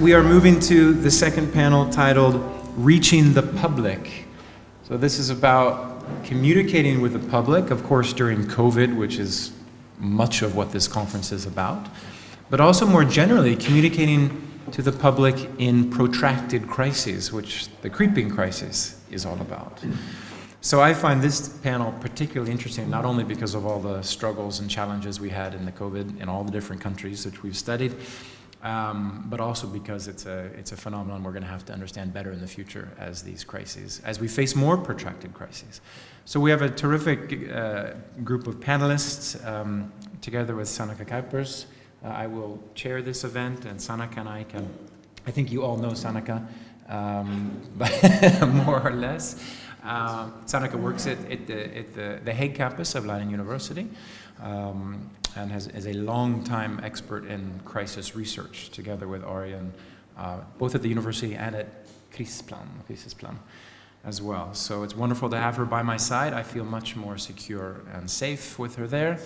we are moving to the second panel titled Reaching the Public. So this is about communicating with the public, of course during COVID, which is much of what this conference is about, but also more generally communicating to the public in protracted crises, which the creeping crisis is all about. So I find this panel particularly interesting, not only because of all the struggles and challenges we had in the COVID in all the different countries which we've studied, but also because it's a phenomenon we're going to have to understand better in the future as we face more protracted crises. So we have a terrific group of panelists together with Sanaka Kuipers. I will chair this event, and Sanaka and I think you all know Sanaka, more or less. Sanaka works at the Hague campus of Leiden University and is a long-time expert in crisis research, together with Arjen, both at the university and at Crisisplan as well. So it's wonderful to have her by my side. I feel much more secure and safe with her there.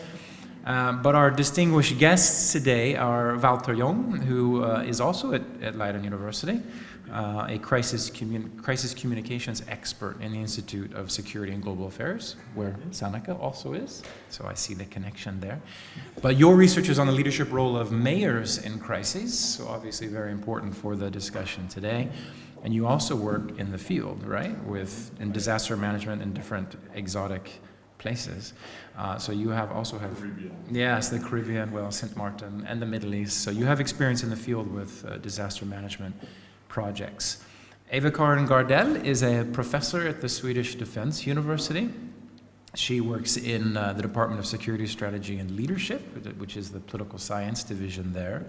But our distinguished guests today are Walter Jong, who is also at Leiden University, a crisis communications expert in the Institute of Security and Global Affairs, where Sanaka also is. So I see the connection there. But your research is on the leadership role of mayors in crises, so obviously very important for the discussion today. And you also work in the field, right, in disaster management in different exotic places. So you also have Caribbean. Yes, the Caribbean, well, St. Martin, and the Middle East. So you have experience in the field with disaster management projects. Eva-Karin Gardell is a professor at the Swedish Defense University. She works in the Department of Security Strategy and Leadership, which is the political science division there.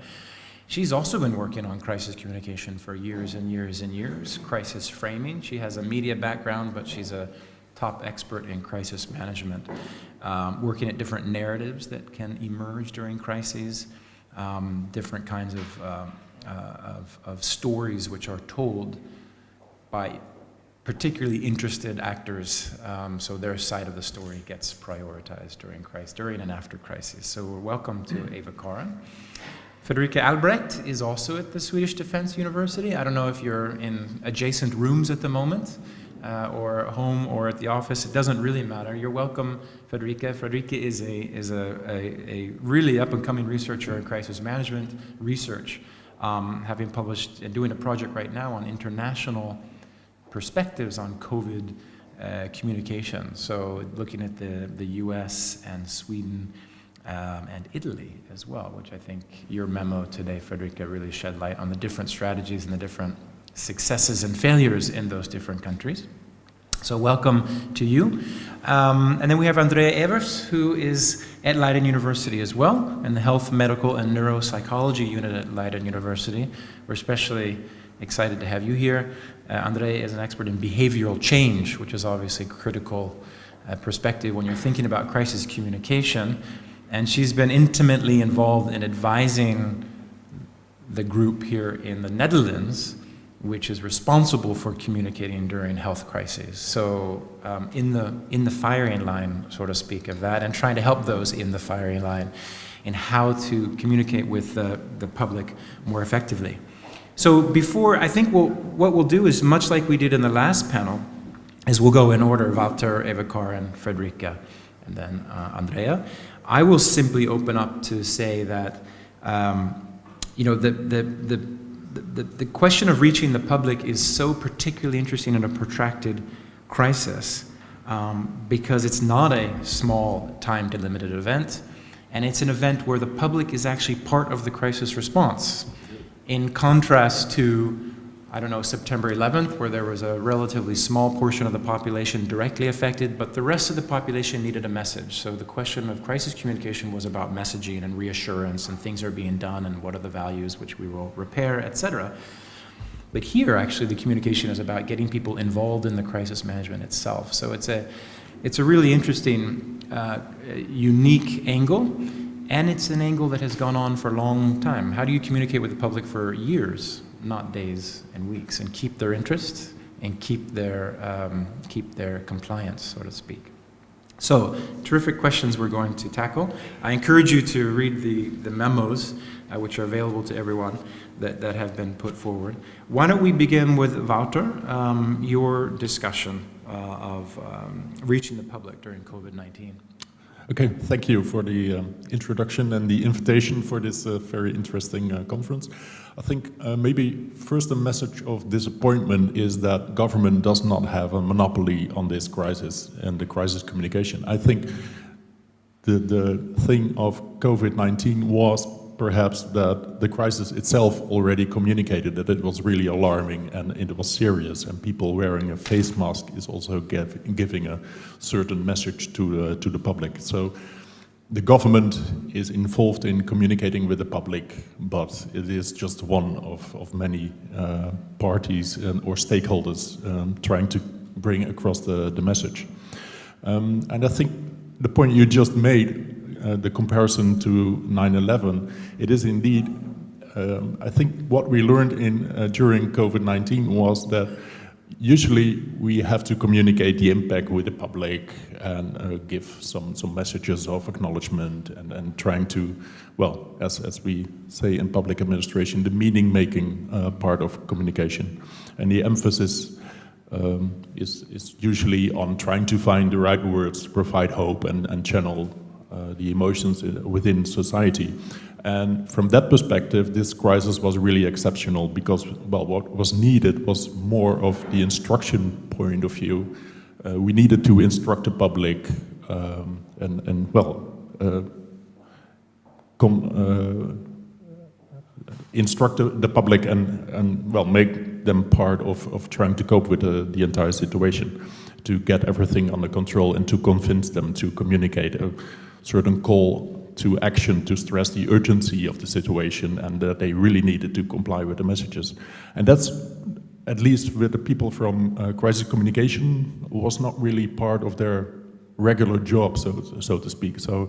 She's also been working on crisis communication for years and years and years, crisis framing. She has a media background, but she's a top expert in crisis management, working at different narratives that can emerge during crises, different kinds of stories which are told by particularly interested actors, so their side of the story gets prioritized during and after crises. So we're welcome to Eva-Karin. Fredrika Albrecht is also at the Swedish Defense University. I don't know if you're in adjacent rooms at the moment, or home or at the office. It doesn't really matter. You're welcome, Fredrika. Fredrika is a really up-and-coming researcher in crisis management research, having published and doing a project right now on international perspectives on COVID communication. So looking at the US and Sweden and Italy as well, which I think your memo today, Fredrika, really shed light on the different strategies and the different successes and failures in those different countries. So welcome to you. And then we have Andrea Evers, who is at Leiden University as well, in the Health, Medical, and Neuropsychology unit at Leiden University. We're especially excited to have you here. Andrea is an expert in behavioral change, which is obviously a critical perspective when you're thinking about crisis communication. And she's been intimately involved in advising the group here in the Netherlands, which is responsible for communicating during health crises. So in the firing line, so to speak, of that, and trying to help those in the firing line in how to communicate with the public more effectively. So before, I think what we'll do is, much like we did in the last panel, is we'll go in order: Walter, Eva-Karin, Fredrika, and then Andrea. I will simply open up to say that the question of reaching the public is so particularly interesting in a protracted crisis because it's not a small time-delimited event, and it's an event where the public is actually part of the crisis response, in contrast to, I don't know, September 11th, where there was a relatively small portion of the population directly affected, but the rest of the population needed a message. So the question of crisis communication was about messaging and reassurance, and things are being done, and what are the values which we will repair, etc. But here, actually, the communication is about getting people involved in the crisis management itself. So it's a really interesting, unique angle. And it's an angle that has gone on for a long time. How do you communicate with the public for years, not days and weeks, and keep their interest and keep their compliance, so to speak? So, terrific questions we're going to tackle. I encourage you to read the memos, which are available to everyone, that have been put forward. Why don't we begin with Wouter, your discussion of reaching the public during COVID-19. Okay, thank you for the introduction and the invitation for this very interesting conference. I think maybe first a message of disappointment is that government does not have a monopoly on this crisis and the crisis communication. I think the thing of COVID-19 was perhaps that the crisis itself already communicated that it was really alarming and it was serious, and people wearing a face mask is also giving a certain message to the public. So the government is involved in communicating with the public, but it is just one of many parties or stakeholders trying to bring across the message. And I think the point you just made, the comparison to 9/11, it is indeed, I think what we learned during COVID-19 was that usually we have to communicate the impact with the public and give some messages of acknowledgement and trying to, well, as we say in public administration, the meaning-making part of communication. And the emphasis is usually on trying to find the right words to provide hope and channel the emotions within society. And from that perspective, this crisis was really exceptional because, well, what was needed was more of the instruction point of view. We needed to instruct the public instruct the public and well, make them part of trying to cope with the entire situation, to get everything under control and to convince them to communicate a certain call to action, to stress the urgency of the situation and that they really needed to comply with the messages. And that's, at least with the people from crisis communication, was not really part of their regular job, so to speak. So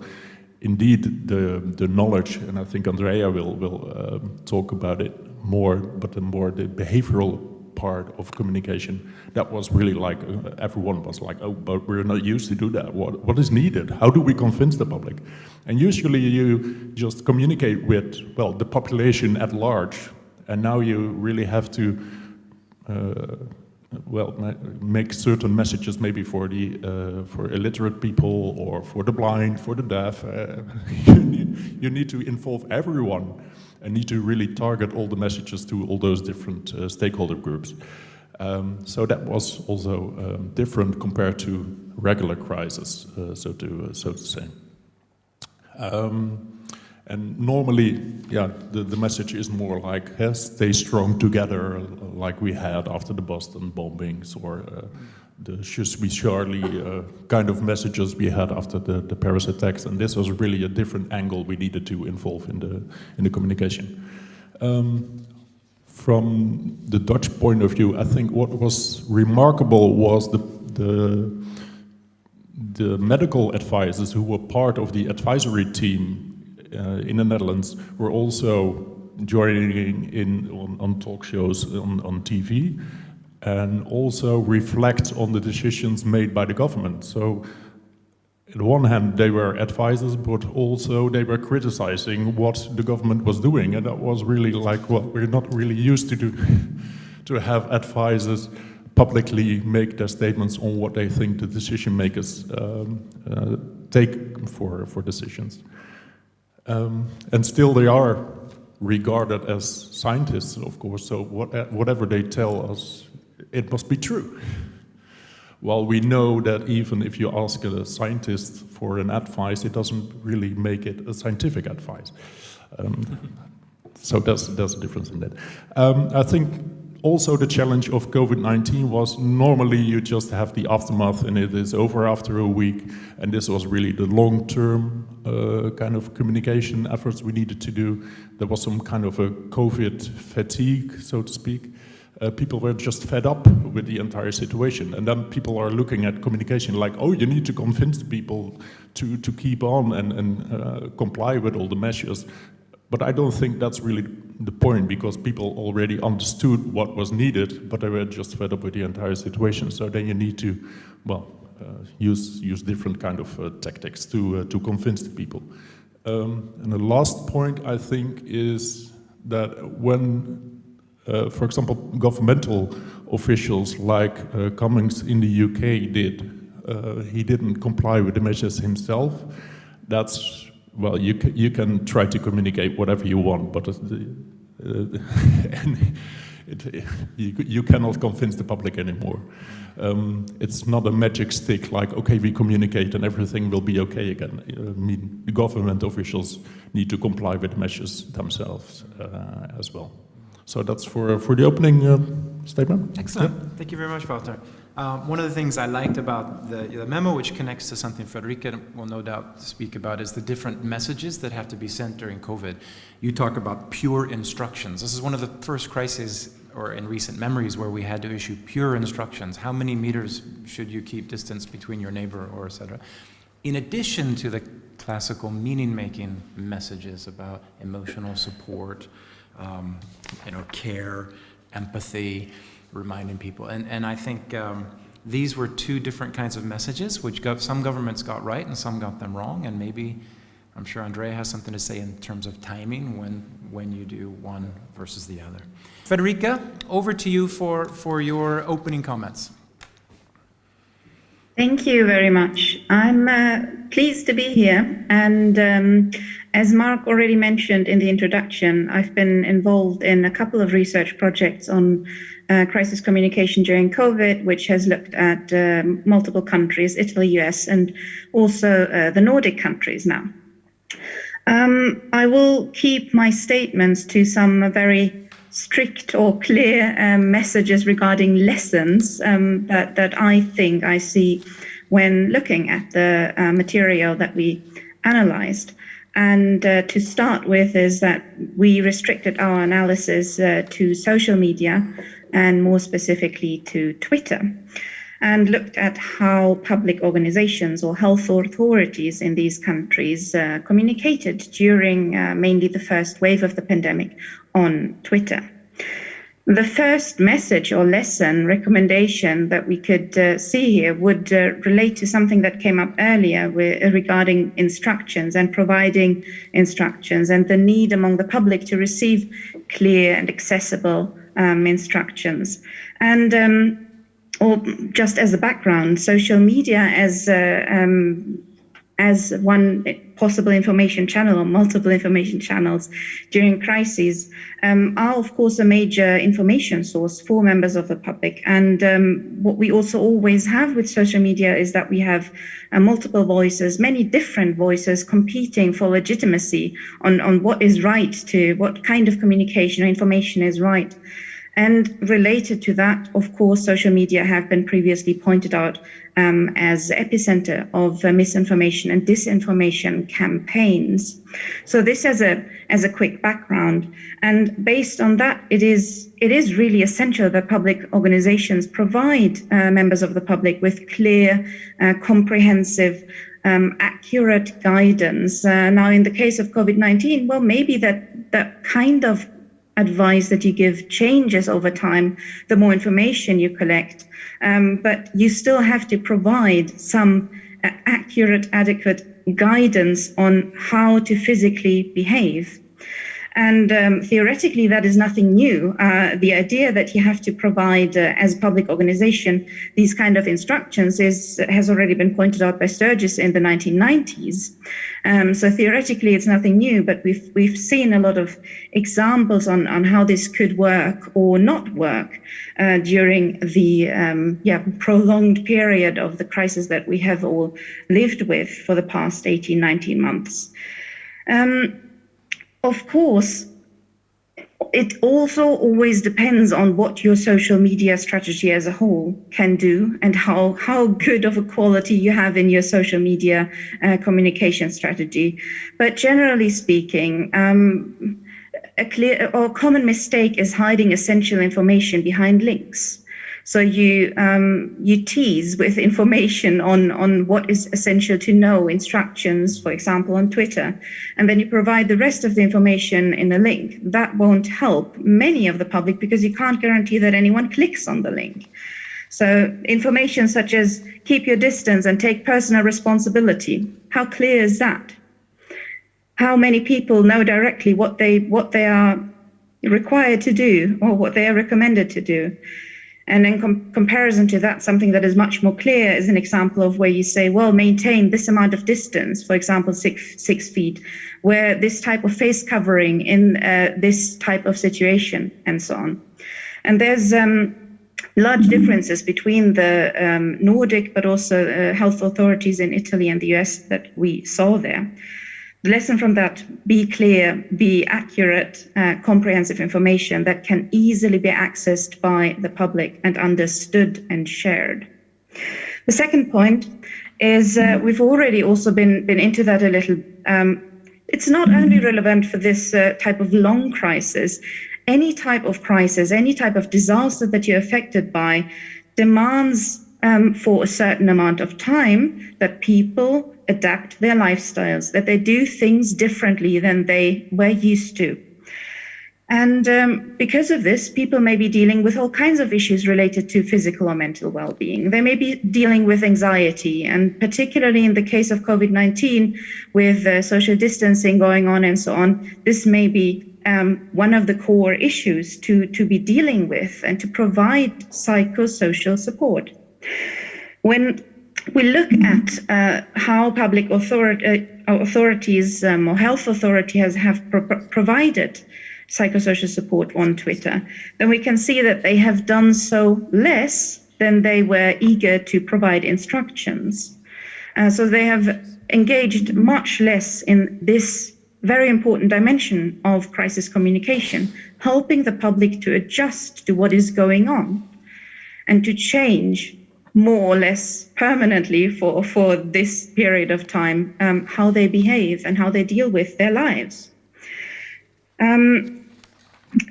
indeed the knowledge, and I think Andrea will talk about it more, but the behavioral part of communication, that was really like, everyone was like, oh, but we're not used to do that. What is needed? How do we convince the public? And usually you just communicate with, well, the population at large, and now you really have to, make certain messages maybe for illiterate people or for the blind, for the deaf. You need to involve everyone and need to really target all the messages to all those different stakeholder groups. So that was also different compared to regular crisis, so to say. And normally, yeah, the message is more like, stay strong together, like we had after the Boston bombings, or the Je suis Charlie kind of messages we had after the Paris attacks. And this was really a different angle we needed to involve in the communication. From the Dutch point of view, I think what was remarkable was the medical advisors who were part of the advisory team in the Netherlands were also joining in on talk shows on TV, and also reflect on the decisions made by the government. So on the one hand they were advisors, but also they were criticizing what the government was doing, and that was really like, well, we're not really used to to have advisors publicly make their statements on what they think the decision makers take for decisions. And still they are regarded as scientists, of course, so whatever they tell us, it must be true. Well, we know that even if you ask a scientist for an advice, it doesn't really make it a scientific advice. So there's a difference in that. I think also the challenge of COVID-19 was, normally you just have the aftermath and it is over after a week, and this was really the long-term kind of communication efforts we needed to do. There was some kind of a COVID fatigue, so to speak. People were just fed up with the entire situation, and then people are looking at communication like, oh, you need to convince the people to keep on and comply with all the measures. But I don't think that's really the point, because people already understood what was needed, but they were just fed up with the entire situation. So then you need to, well, use different kind of tactics to convince the people. And the last point, I think, is that when, for example, governmental officials like Cummings in the UK did, he didn't comply with the measures himself. That's, well, you can try to communicate whatever you want, but you cannot convince the public anymore. It's not a magic stick like, okay, we communicate and everything will be okay again. I mean, the government officials need to comply with measures themselves as well. So that's for the opening statement. Excellent. Yeah. Thank you very much, Walter. One of the things I liked about the memo, which connects to something Frederica will no doubt speak about, is the different messages that have to be sent during COVID. You talk about pure instructions. This is one of the first crises, or in recent memories, where we had to issue pure instructions. How many meters should you keep distance between your neighbor, or et cetera. In addition to the classical meaning-making messages about emotional support, care, empathy, reminding people. And I think these were two different kinds of messages, which some governments got right and some got them wrong. And maybe, I'm sure Andrea has something to say in terms of timing when you do one versus the other. Federica, over to you for your opening comments. Thank you very much. I'm pleased to be here. And as Mark already mentioned in the introduction, I've been involved in a couple of research projects on crisis communication during COVID, which has looked at multiple countries, Italy, US, and also the Nordic countries now. I will keep my statements to some very strict or clear messages regarding lessons that I think I see when looking at the material that we analyzed. And to start with is that we restricted our analysis to social media and more specifically to Twitter, and looked at how public organizations or health authorities in these countries communicated during mainly the first wave of the pandemic on Twitter. The first message or lesson recommendation that we could see here would relate to something that came up earlier regarding instructions and providing instructions and the need among the public to receive clear and accessible instructions. And or just as a background, social media as one possible information channel or multiple information channels during crises are of course a major information source for members of the public. And what we also always have with social media is that we have multiple voices, many different voices competing for legitimacy on what is right, to what kind of communication or information is right. And related to that, of course, social media have been previously pointed out as epicenter of misinformation and disinformation campaigns. So this as a quick background, and based on that, it is really essential that public organizations provide members of the public with clear, comprehensive, accurate guidance. Now, in the case of COVID-19, well, maybe that kind of advice that you give changes over time, the more information you collect. But you still have to provide some accurate, adequate guidance on how to physically behave. And theoretically, that is nothing new. The idea that you have to provide, as a public organization, these kind of instructions has already been pointed out by Sturgis in the 1990s. So theoretically, it's nothing new, but we've seen a lot of examples on how this could work or not work during the prolonged period of the crisis that we have all lived with for the past 18, 19 months. Of course, it also always depends on what your social media strategy as a whole can do and how good of a quality you have in your social media communication strategy. But generally speaking, a clear or common mistake is hiding essential information behind links. So you tease with information on what is essential to know, instructions, for example, on Twitter, and then you provide the rest of the information in a link. That won't help many of the public because you can't guarantee that anyone clicks on the link. So information such as keep your distance and take personal responsibility, how clear is that? How many people know directly what they are required to do or what they are recommended to do? And in comparison to that, something that is much more clear is an example of where you say, well, maintain this amount of distance, for example, 6 feet, where this type of face covering in this type of situation, and so on. And there's large differences between the Nordic, but also health authorities in Italy and the US that we saw there. The lesson from that, be clear, be accurate, comprehensive information that can easily be accessed by the public and understood and shared. The second point is we've already also been into that a little. It's not only relevant for this type of long crisis. Any type of crisis, any type of disaster that you're affected by demands for a certain amount of time that people adapt their lifestyles, that they do things differently than they were used to. And because of this, people may be dealing with all kinds of issues related to physical or mental well-being. They may be dealing with anxiety, and particularly in the case of COVID-19, with social distancing going on and so on, this may be one of the core issues to be dealing with and to provide psychosocial support. When we look at how public authorities or health authorities have provided psychosocial support on Twitter, then we can see that they have done so less than they were eager to provide instructions. So they have engaged much less in this very important dimension of crisis communication, helping the public to adjust to what is going on and to change more or less permanently for this period of time, how they behave and how they deal with their lives.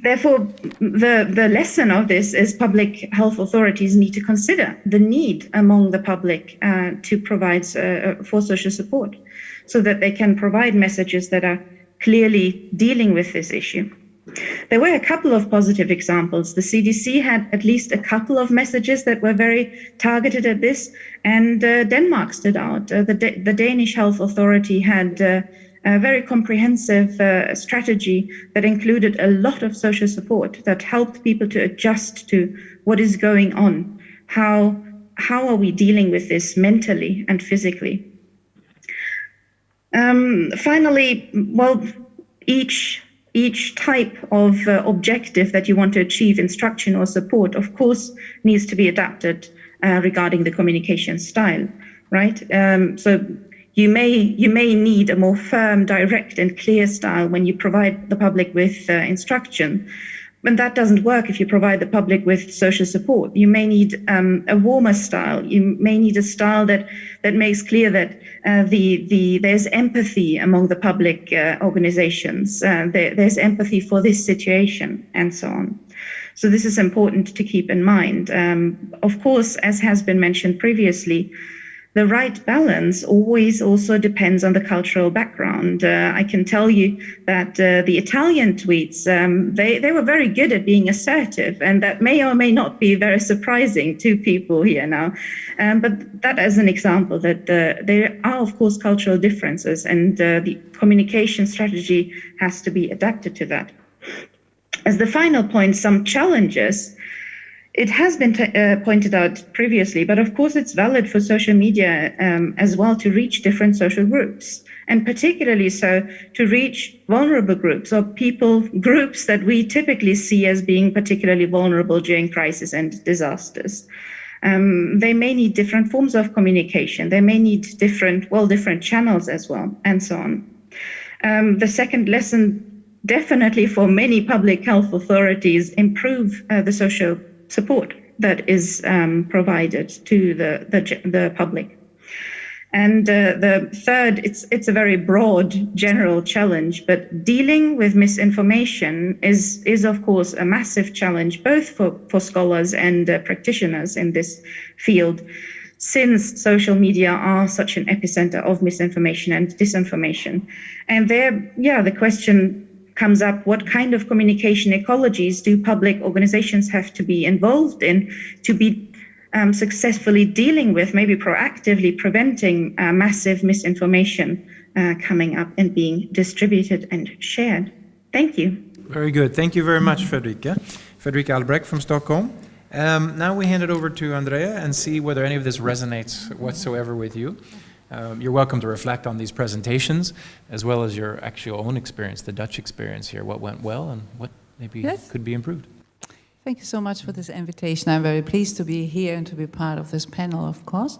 Therefore, the lesson of this is public health authorities need to consider the need among the public to provide for social support so that they can provide messages that are clearly dealing with this issue. There were a couple of positive examples. The CDC had at least a couple of messages that were very targeted at this, and Denmark stood out. The Danish Health Authority had a very comprehensive strategy that included a lot of social support that helped people to adjust to what is going on. How are we dealing with this mentally and physically? Finally, well, each type of objective that you want to achieve, instruction or support, of course, needs to be adapted regarding the communication style, right? So you may need a more firm, direct, and clear style when you provide the public with instruction. But that doesn't work if you provide the public with social support. You may need a warmer style. You may need a style that makes clear that there's empathy among the public organizations. There's empathy for this situation, and so on. So this is important to keep in mind. Of course, as has been mentioned previously, the right balance always also depends on the cultural background. I can tell you that the Italian tweets, they were very good at being assertive, and that may or may not be very surprising to people here now. But that as an example that there are, of course, cultural differences, and the communication strategy has to be adapted to that. As the final point, some challenges. It has been pointed out previously, but of course it's valid for social media as well to reach different social groups, and particularly so to reach vulnerable groups or groups that we typically see as being particularly vulnerable during crisis and disasters. They may need different forms of communication. They may need different channels as well, and so on. The second lesson, definitely for many public health authorities, improve the social support that is provided to the public. And the third, it's a very broad general challenge, but dealing with misinformation is of course a massive challenge, both for scholars and practitioners in this field, since social media are such an epicenter of misinformation and disinformation. And there, the question comes up, what kind of communication ecologies do public organizations have to be involved in to be successfully dealing with, maybe proactively preventing massive misinformation coming up and being distributed and shared. Thank you. Very good. Thank you very much, Fredrika. Fredrika Albrecht from Stockholm. Now we hand it over to Andrea and see whether any of this resonates whatsoever with you. You're welcome to reflect on these presentations, as well as your actual own experience, the Dutch experience here, what went well and what maybe could be improved. Thank you so much for this invitation. I'm very pleased to be here and to be part of this panel, of course.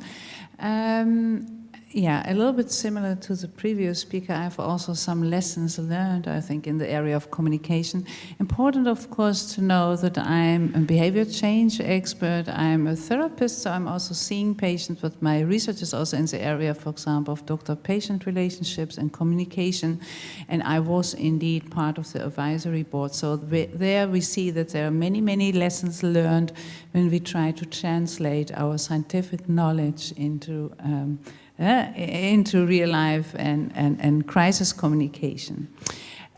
Yeah, a little bit similar to the previous speaker, I have also some lessons learned, I think, in the area of communication. Important, of course, to know that I'm a behavior change expert. I'm a therapist, so I'm also seeing patients, but my research is also in the area, for example, of doctor-patient relationships and communication. And I was indeed part of the advisory board. So there we see that there are many, many lessons learned when we try to translate our scientific knowledge into real life and crisis communication.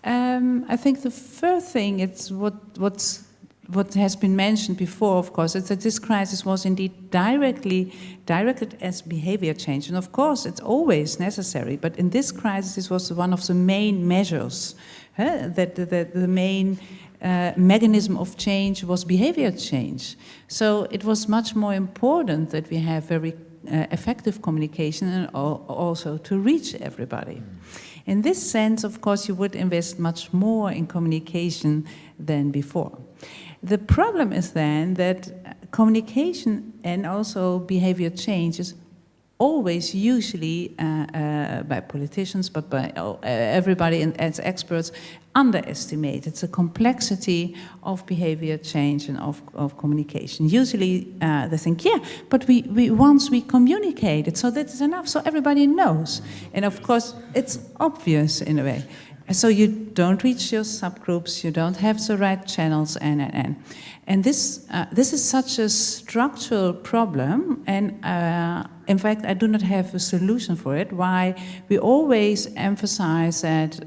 I think the first thing, it's what has been mentioned before, of course, is that this crisis was indeed directed as behavior change. And of course, it's always necessary, but in this crisis, this was one of the main measures, that the main mechanism of change was behavior change. So it was much moreรื่องthat we have very effective communication and also to reach everybody. In this sense, of course, you would invest much more in communication than before. The problem is then that communication and also behavior change is always usually by politicians, but by everybody as experts, underestimated the complexity of behavior change and of communication. Usually they think, yeah, but once we communicate it, so that's enough, so everybody knows. And of course, it's obvious in a way. So you don't reach your subgroups, you don't have the right channels, and this is such a structural problem, and in fact, I do not have a solution for it. Why we always emphasize that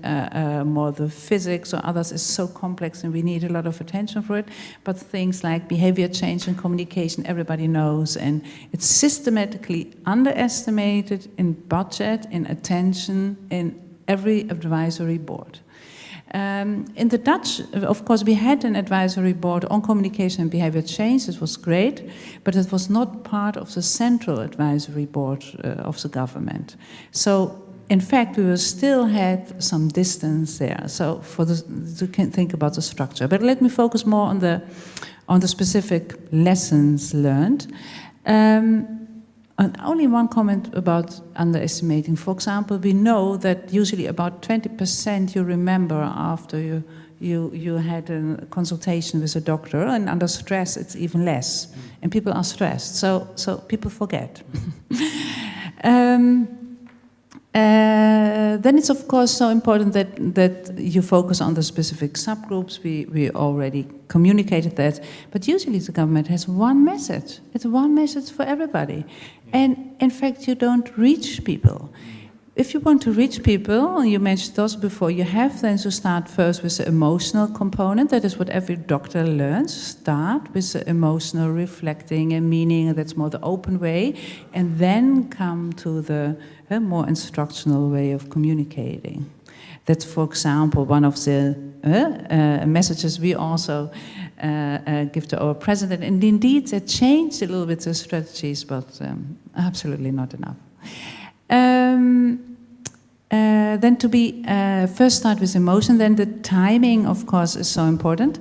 more the physics or others is so complex and we need a lot of attention for it, but things like behavior change and communication, everybody knows, and it's systematically underestimated in budget, in attention, in every advisory board. In the Dutch, of course, we had an advisory board on communication and behavior change. It was great, but it was not part of the central advisory board of the government. So, in fact, we still had some distance there. So, to think about the structure. But let me focus more on the specific lessons learned. And only one comment about underestimating. For example, we know that usually about 20% you remember after you had a consultation with a doctor, and under stress it's even less. And people are stressed, so people forget. Then it's of course so important that you focus on the specific subgroups. We already communicated that, but usually the government has one message. It's one message for everybody. And in fact, you don't reach people. If you want to reach people, you mentioned those before, you have then to start first with the emotional component. That is what every doctor learns. Start with the emotional reflecting and meaning, and that's more the open way, and then come to the more instructional way of communicating. That's, for example, one of the messages we also give to our president. And indeed, they changed a little bit the strategies, but absolutely not enough. Then to be first start with emotion, then the timing, of course, is so important.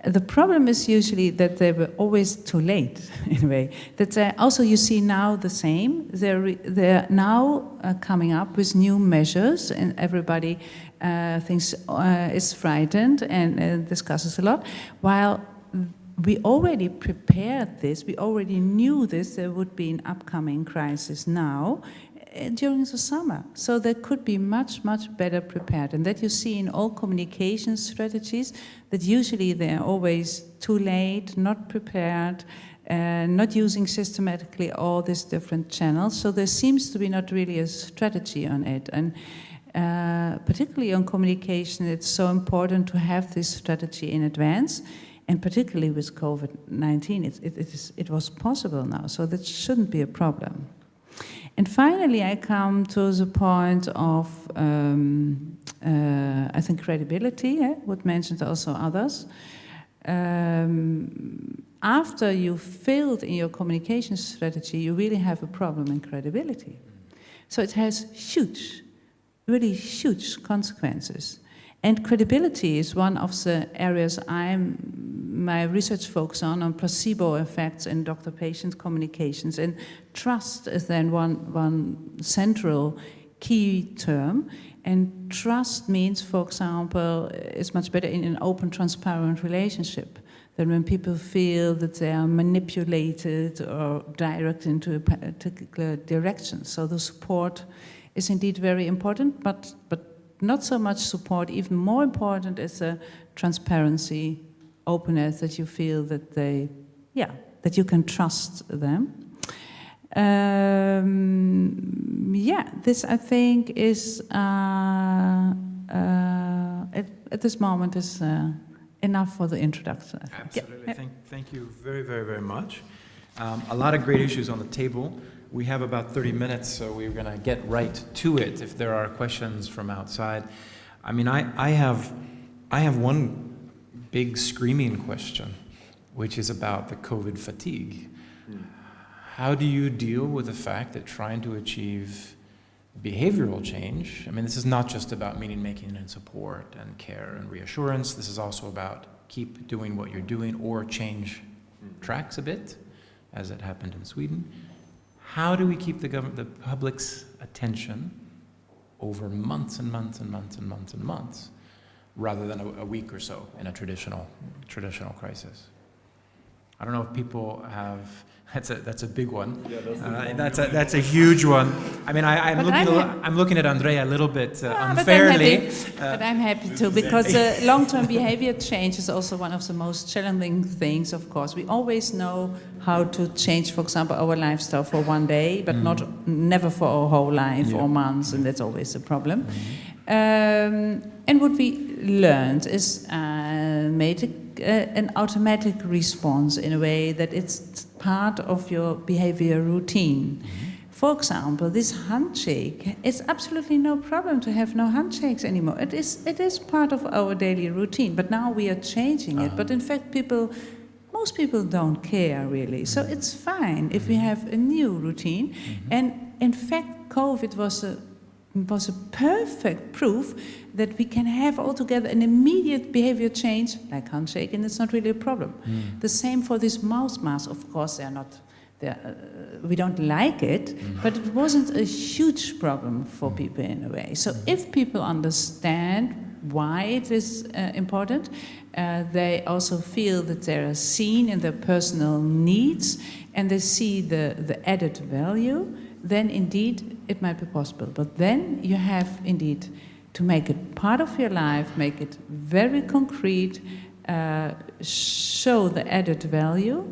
The problem is usually that they were always too late, in a way. That also you see now the same. They're now coming up with new measures, and everybody thinks is frightened and discusses a lot. While we already prepared this, we already knew this, there would be an upcoming crisis now, during the summer. So they could be much, much better prepared. And that you see in all communication strategies, that usually they're always too late, not prepared, not using systematically all these different channels. So there seems to be not really a strategy on it. And particularly on communication, it's so important to have this strategy in advance. And particularly with COVID-19, it was possible now, so that shouldn't be a problem. And finally, I come to the point of, I think, credibility, what mentioned also others. After you failed in your communication strategy, you really have a problem in credibility. So it has huge, really huge consequences. And credibility is one of the areas my research focuses on placebo effects in doctor-patient communications. And trust is then one central key term. And trust means, for example, is much better in an open, transparent relationship than when people feel that they are manipulated or directed into a particular direction. So the support is indeed very important, but not so much support. Even more important is a transparency, openness, that you feel that that you can trust them. This I think is at this moment is enough for the introduction. Absolutely. Yeah. Thank you very, very, very much. A lot of great issues on the table. We have about 30 minutes, so we're going to get right to it if there are questions from outside. I mean, I have one big screaming question, which is about the COVID fatigue. How do you deal with the fact that trying to achieve behavioral change, I mean, this is not just about meaning making and support and care and reassurance. This is also about keep doing what you're doing or change tracks a bit, as it happened in Sweden. How do we keep the public's attention over months and months and months and months and months, rather than a week or so in a traditional crisis? I don't know if people have. That's a big one. Yeah, that's a huge one. I mean, I'm looking at Andrea a little bit unfairly. But I'm happy to, because long-term behavior change is also one of the most challenging things. Of course, we always know how to change, for example, our lifestyle for one day, but never for our whole life or months, and that's always a problem. And what we learned is made an automatic response in a way that it's part of your behavior routine. For example, this handshake, it's absolutely no problem to have no handshakes anymore. It is part of our daily routine, but now we are changing it. But in fact, most people don't care really. So it's fine if we have a new routine. And in fact, COVID was a perfect proof that we can have altogether an immediate behavior change, like handshake, and it's not really a problem. The same for this mouth mask. Of course, we don't like it, but it wasn't a huge problem for people in a way. So if people understand why it is important, they also feel that they are seen in their personal needs, and they see the added value, then indeed it might be possible. But then you have indeed to make it part of your life, make it very concrete, show the added value,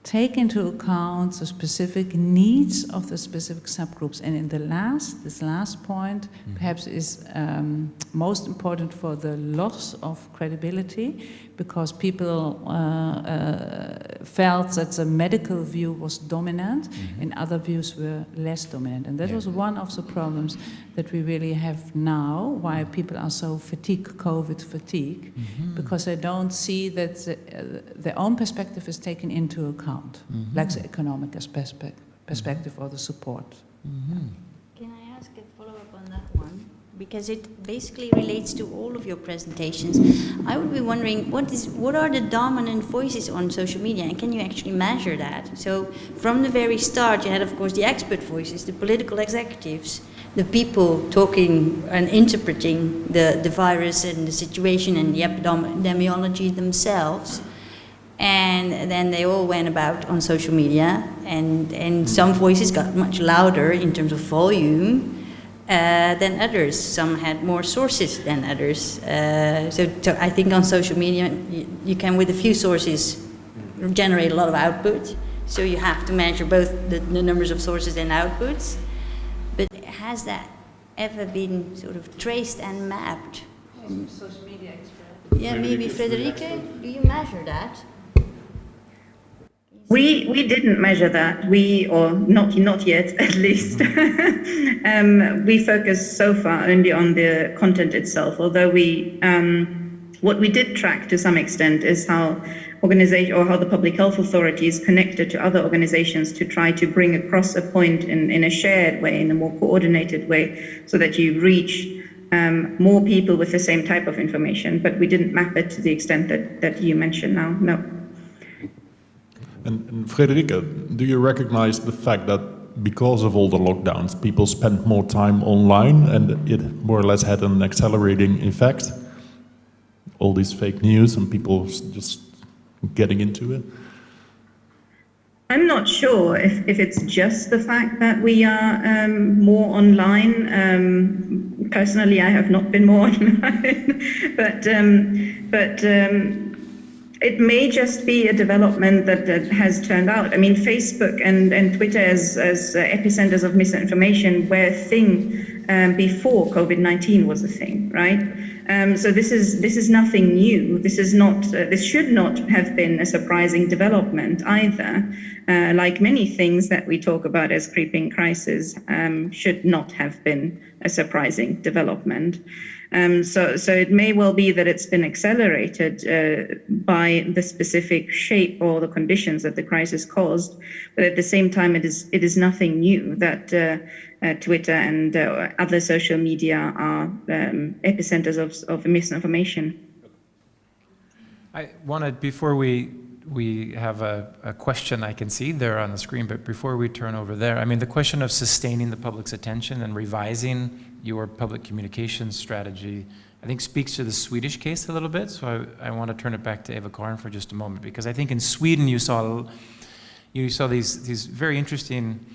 take into account the specific needs of the specific subgroups. And in this last point, perhaps is most important for the loss of credibility, because people felt that the medical view was dominant and other views were less dominant. And that was one of the problems that we really have now, why people are so COVID fatigue, because they don't see that their own perspective is taken into account, like the economic perspective or the support. Can I ask a follow-up on that one? Because it basically relates to all of your presentations. I would be wondering, what are the dominant voices on social media, and can you actually measure that? So from the very start, you had, of course, the expert voices, the political executives, the people talking and interpreting the virus and the situation and the epidemiology themselves. And then they all went about on social media, and some voices got much louder in terms of volume than others. Some had more sources than others. So I think on social media, you can, with a few sources, generate a lot of output. So you have to measure both the numbers of sources and outputs. But has that ever been sort of traced and mapped? Social media expert. Yeah, maybe Frederica, do you measure that? We didn't measure that. Or not yet, at least. We focus so far only on the content itself. Although what we did track to some extent is how the public health authorities connected to other organizations to try to bring across a point in a shared way, in a more coordinated way, so that you reach more people with the same type of information. But we didn't map it to the extent that you mentioned now. No. And Frederica, do you recognize the fact that because of all the lockdowns, people spent more time online and it more or less had an accelerating effect? All these fake news and people just getting into it? I'm not sure if it's just the fact that we are more online. Personally, I have not been more online, but it may just be a development that has turned out. I mean, Facebook and Twitter as epicenters of misinformation were a thing before COVID-19 was a thing, right? So this is nothing new. This should not have been a surprising development either. Like many things that we talk about as creeping crises, should not have been a surprising development. So it may well be that it's been accelerated by the specific shape or the conditions that the crisis caused, but at the same time, it is nothing new that Twitter and other social media are epicenters of misinformation. I wanted, before we have a question I can see there on the screen, but before we turn over there, I mean, the question of sustaining the public's attention and revising your public communications strategy, I think speaks to the Swedish case a little bit. So I want to turn it back to Eva-Karin for just a moment, because I think in Sweden you saw these very interesting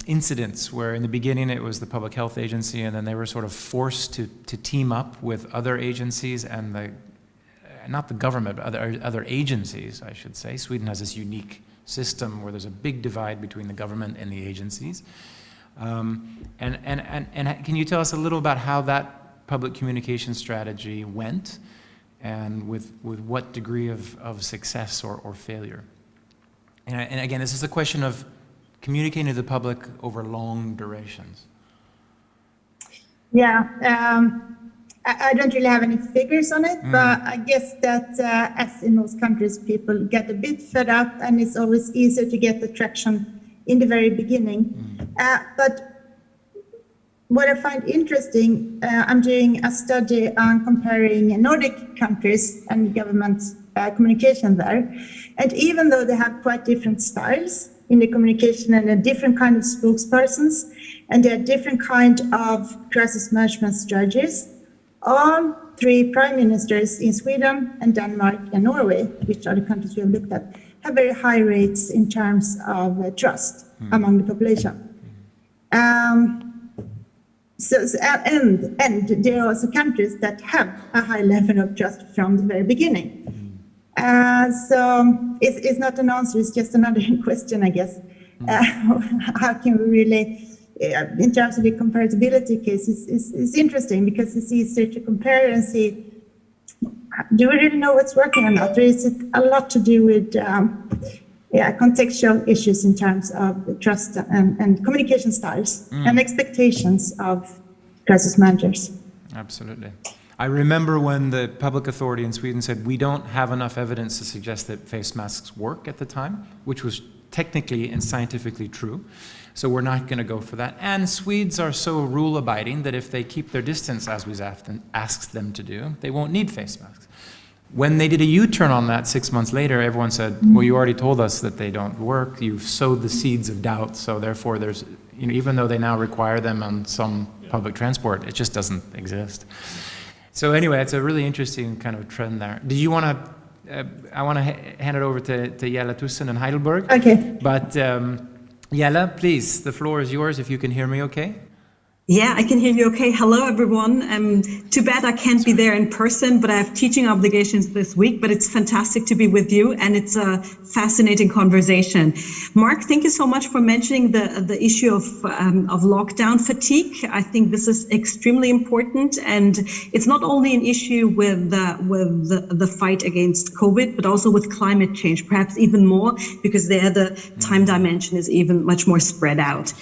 incidents where in the beginning it was the public health agency, and then they were sort of forced to team up with other agencies and not the government, but other agencies, I should say. Sweden has this unique system where there's a big divide between the government and the agencies. And can you tell us a little about how that public communication strategy went, and with what degree of success or failure? And again, this is a question of communicating to the public over long durations. Yeah, I don't really have any figures on it, but I guess that as in most countries, people get a bit fed up, and it's always easier to get the traction in the very beginning. But what I find interesting, I'm doing a study on comparing Nordic countries and government communication there. And even though they have quite different styles in the communication and a different kind of spokespersons, and there are different kind of crisis management strategies, all three prime ministers in Sweden and Denmark and Norway, which are the countries we have looked at, have very high rates in terms of trust among the population. And there are also countries that have a high level of trust from the very beginning. So it's not an answer, it's just another question, I guess. How can we really, in terms of the comparability case, it's interesting because it's easier to compare and see, do we really know what's working or not? Or is it a lot to do with contextual issues in terms of trust and communication styles and expectations of crisis managers? Absolutely. I remember when the public authority in Sweden said, we don't have enough evidence to suggest that face masks work at the time, which was technically and scientifically true. So we're not going to go for that. And Swedes are so rule-abiding that if they keep their distance, as we often ask them to do, they won't need face masks. When they did a U-turn on that 6 months later, everyone said, well, you already told us that they don't work. You've sowed the seeds of doubt. So therefore, there's, even though they now require them on some public transport, it just doesn't exist. So anyway, it's a really interesting kind of trend there. Do you want to, I want to hand it over to Jelle Tussen in Heidelberg. Okay. But Jelle, please, the floor is yours if you can hear me okay. Yeah, I can hear you okay. Hello, everyone. Too bad I can't be there in person, but I have teaching obligations this week, but it's fantastic to be with you, and it's a fascinating conversation. Mark, thank you so much for mentioning the issue of lockdown fatigue. I think this is extremely important, and it's not only an issue with the fight against COVID, but also with climate change, perhaps even more, because there the time dimension is even much more spread out.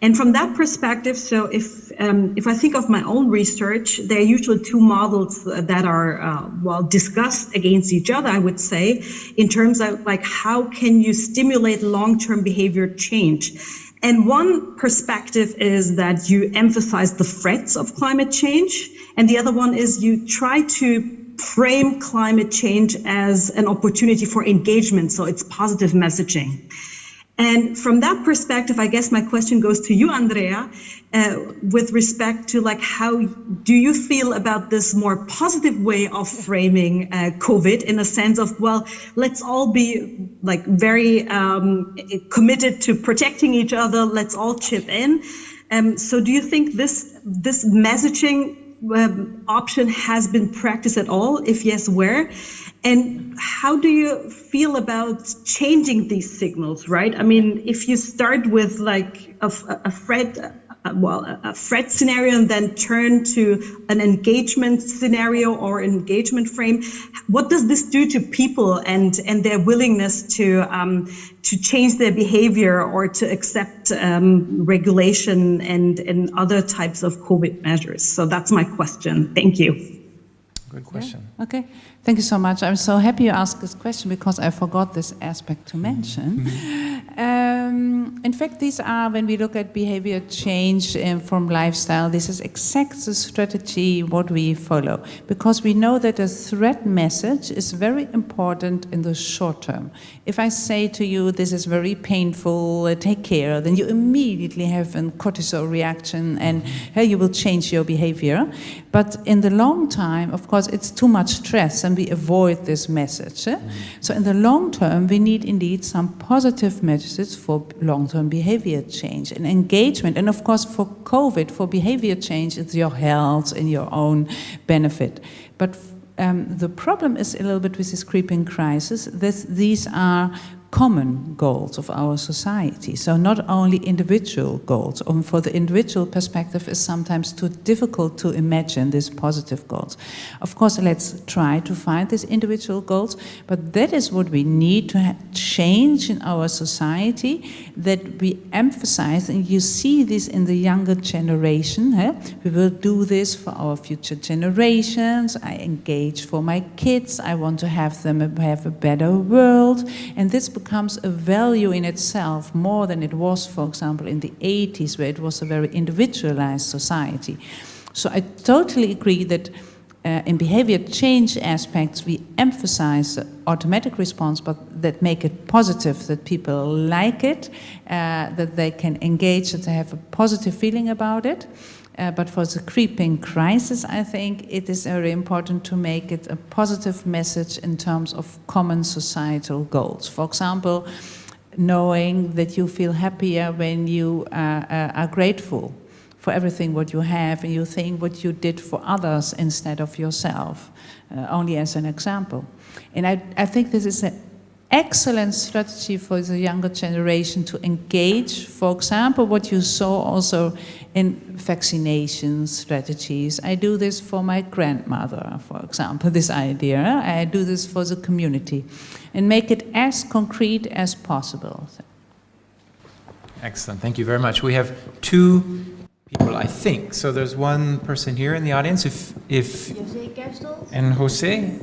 And from that perspective, so if I think of my own research, there are usually two models that are discussed against each other, I would say, in terms of like how can you stimulate long-term behavior change. And one perspective is that you emphasize the threats of climate change, and the other one is you try to frame climate change as an opportunity for engagement, so it's positive messaging. And from that perspective, I guess my question goes to you, Andrea, with respect to like, how do you feel about this more positive way of framing COVID in a sense of, well, let's all be like very committed to protecting each other. Let's all chip in. So do you think this messaging option has been practiced at all? If yes, where? And how do you feel about changing these signals, right? I mean, if you start with like a threat scenario and then turn to an engagement scenario or engagement frame, what does this do to people and their willingness to change their behavior or to accept regulation and other types of COVID measures? So that's my question. Thank you. Good question. Yeah. Okay, thank you so much. I'm so happy you asked this question because I forgot this aspect to mention. In fact, these are, when we look at behavior change from lifestyle, this is exactly the strategy what we follow, because we know that a threat message is very important in the short term. If I say to you, this is very painful, take care, then you immediately have a cortisol reaction and hey, you will change your behavior. But in the long time, of course, it's too much stress and we avoid this message. So in the long term, we need indeed some positive messages for long-term behavior change and engagement. And of course, for COVID, for behavior change, it's your health and your own benefit. But the problem is a little bit with this creeping crisis. These are common goals of our society. So not only individual goals. For the individual perspective, is sometimes too difficult to imagine these positive goals. Of course, let's try to find these individual goals, but that is what we need to change in our society, that we emphasize, and you see this in the younger generation. We will do this for our future generations. I engage for my kids. I want to have them have a better world. And this becomes a value in itself more than it was, for example, in the 80s, where it was a very individualized society. So I totally agree that in behavior change aspects, we emphasize the automatic response, but that make it positive, that people like it, that they can engage, that they have a positive feeling about it. But for the creeping crisis, I think it is very important to make it a positive message in terms of common societal goals. For example, knowing that you feel happier when you are grateful for everything what you have, and you think what you did for others instead of yourself, only as an example. And I think this is an excellent strategy for the younger generation to engage. For example, what you saw also in vaccination strategies. I do this for my grandmother, for example, this idea. I do this for the community, and make it as concrete as possible. Excellent, thank you very much. We have two people, I think. So there's one person here in the audience. If and Jose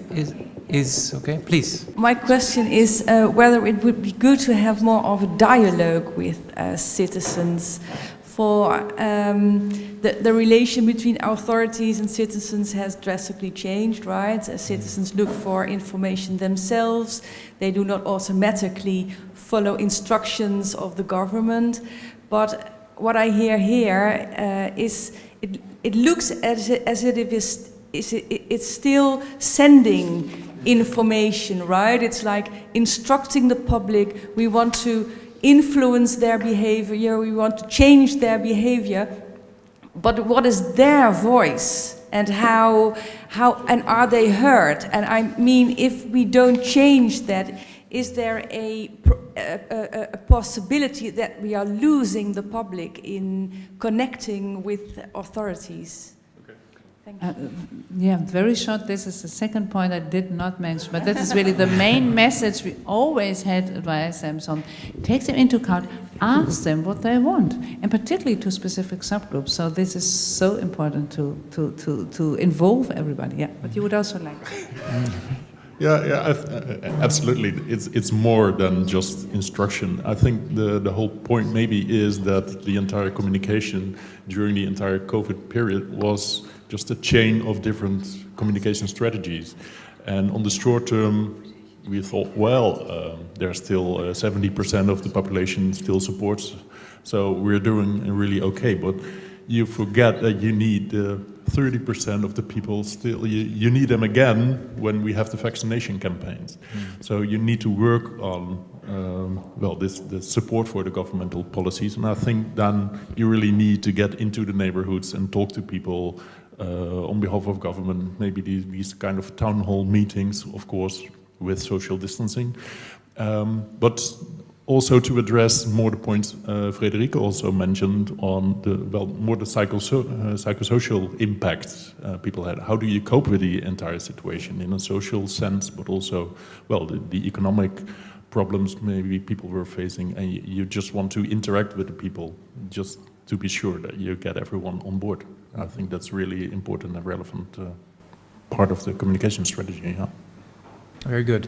is okay, please. My question is whether it would be good to have more of a dialogue with citizens. For the relation between authorities and citizens has drastically changed, right? Citizens look for information themselves. They do not automatically follow instructions of the government. But what I hear here is it looks as if it's still sending information, right? It's like instructing the public. We want to influence their behavior. We want to change their behavior. but what is their voice, and how and are they heard? And I mean, if we don't change that, is there a possibility that we are losing the public in connecting with authorities? Yeah, very short. This is the second point I did not mention, but that is really the main message we always had advised them on. Take them into account, ask them what they want, and particularly to specific subgroups. So this is so important to involve everybody. Yeah, but you would also like to. Yeah, absolutely. It's more than just instruction. I think the whole point maybe is that the entire communication during the entire COVID period was just a chain of different communication strategies. And on the short term, we thought, well, there's still 70% of the population still supports, so we're doing really okay. But you forget that you need 30% of the people still, you need them again when we have the vaccination campaigns. So you need to work on, the support for the governmental policies. And I think then you really need to get into the neighborhoods and talk to people on behalf of government, maybe these kind of town hall meetings, of course, with social distancing. But also to address more the points Frederike also mentioned on the psychosocial impact people had. How do you cope with the entire situation in a social sense, but also, the economic problems maybe people were facing, and you just want to interact with the people just to be sure that you get everyone on board. I think that's really important and relevant part of the communication strategy. Yeah. Very good.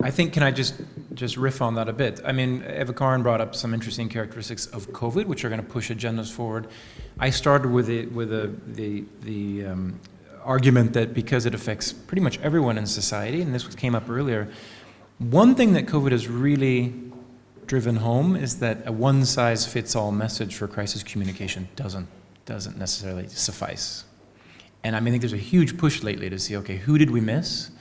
I think, can I just riff on that a bit? I mean, Eva Karin brought up some interesting characteristics of COVID, which are going to push agendas forward. I started with the argument that because it affects pretty much everyone in society, and this came up earlier, one thing that COVID has really driven home is that a one-size-fits-all message for crisis communication doesn't necessarily suffice. And I mean, I think there's a huge push lately to see, okay, who did we miss?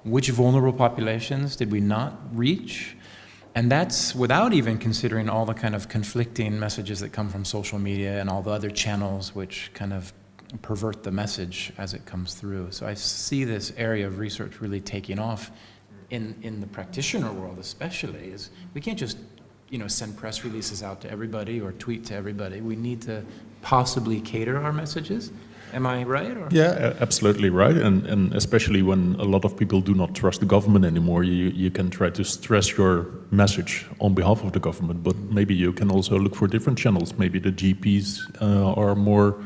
Which vulnerable populations did we not reach? And that's without even considering all the kind of conflicting messages that come from social media and all the other channels which kind of pervert the message as it comes through. So I see this area of research really taking off in the practitioner world especially. Is we can't just send press releases out to everybody or tweet to everybody. We need to possibly cater our messages. Am I right? Or? Yeah, absolutely right. And especially when a lot of people do not trust the government anymore, you can try to stress your message on behalf of the government, but maybe you can also look for different channels. Maybe the GPs are more,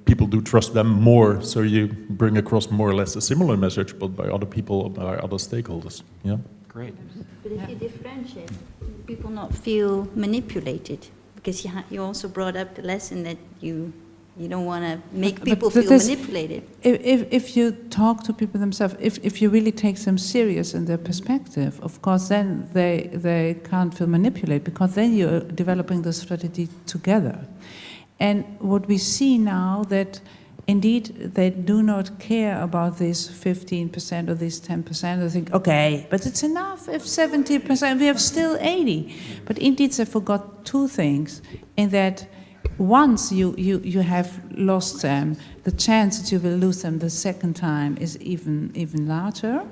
people do trust them more, so you bring across more or less a similar message, but by other people, by other stakeholders. Yeah. Great. But if you differentiate, people not feel manipulated, because you also brought up the lesson that you don't want to make people feel manipulated. If you talk to people themselves, if you really take them serious in their perspective, of course, then they can't feel manipulated, because then you're developing the strategy together. And what we see now, that indeed they do not care about this 15% or this 10%. They think, okay, but it's enough if 70%, we have still 80. But indeed they forgot two things, in that once you have lost them, the chance that you will lose them the second time is even larger,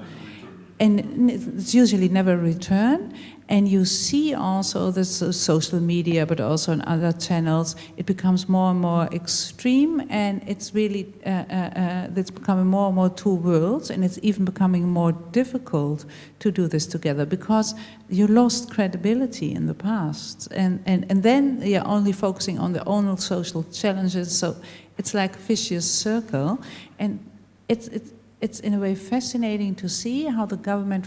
and it's usually never return. And you see also the social media, but also in other channels, it becomes more and more extreme, and it's really it's becoming more and more two worlds, and it's even becoming more difficult to do this together, because you lost credibility in the past, and then you're only focusing on the own social challenges. So it's like a vicious circle, and it's in a way fascinating to see how the government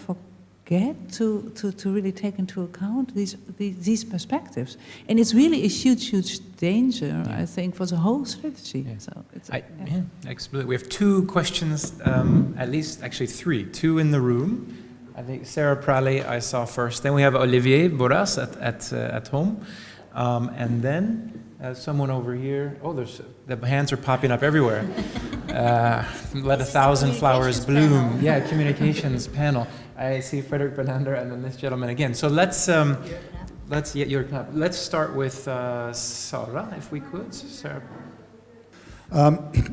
get to really take into account these perspectives. And it's really a huge danger, I think, for the whole strategy. Yeah. So it's, absolutely. We have two questions, at least actually three. Two in the room. I think Sarah Prally I saw first. Then we have Olivier Boras at home. And then someone over here. Oh, the hands are popping up everywhere. Let 1,000 flowers bloom. Panel. Yeah, communications panel. I see Frederick Benander and then this gentleman again. So let's Let's start with Sarah, if we could. Sarah.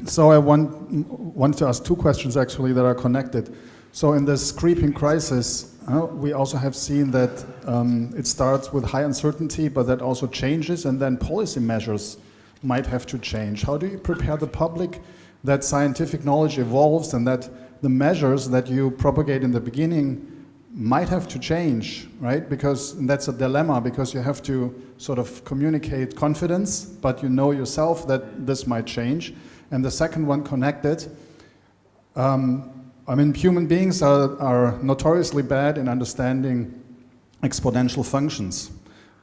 So I want to ask two questions actually that are connected. So in this creeping crisis, we also have seen that it starts with high uncertainty, but that also changes, and then policy measures might have to change. How do you prepare the public that scientific knowledge evolves and that the measures that you propagate in the beginning might have to change, right? Because that's a dilemma, because you have to sort of communicate confidence, but you know yourself that this might change. And the second one connected, I mean, human beings are notoriously bad in understanding exponential functions,